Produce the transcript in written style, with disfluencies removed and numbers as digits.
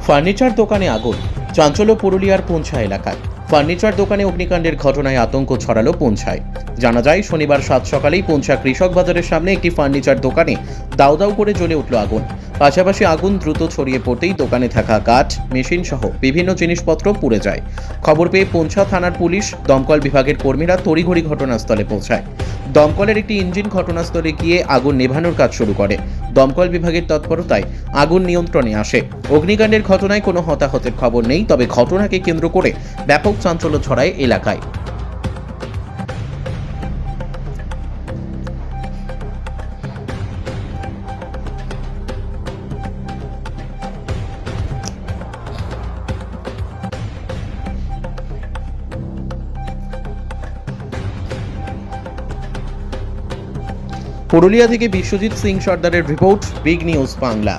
Furniture দোকানে আগুন, চাঞ্চল্য পুরুলিয়ার পুঞ্ছা এলাকায়। ফার্নিচার দোকানে অগ্নিকাণ্ডের ঘটনায় আতঙ্ক ছড়ালো পুঞ্ছায়। জানা যায়, শনিবার সাত সকালেই পুঞ্ছা কৃষক বাজারের সামনে একটি ফার্নিচার দোকানে দাউ দাউ করে জ্বলে উঠল আগুন। পাশাপাশি আগুন দ্রুত ছড়িয়ে পড়তেই দোকানে থাকা কাঠ, মেশিন সহ বিভিন্ন জিনিসপত্র পুড়ে যায়। খবর পেয়ে পুঞ্ছা থানার পুলিশ, দমকল বিভাগের কর্মীরা তড়িঘড়ি ঘটনাস্থলে পৌঁছায়। দমকলের একটি ইঞ্জিন ঘটনাস্থলে গিয়ে আগুন নেভানোর কাজ শুরু করে। দমকল বিভাগের তৎপরতায় আগুন নিয়ন্ত্রণে আসে। অগ্নিকাণ্ডের ঘটনায় কোনো হতাহতের খবর নেই, তবে ঘটনাকে কেন্দ্র করে ব্যাপক চাঞ্চল্য ছড়ায় এলাকায়। পুরুলিয়া থেকে বিশ্বজিৎ সিং সর্দারের রিপোর্ট, বিগ নিউজ বাংলা।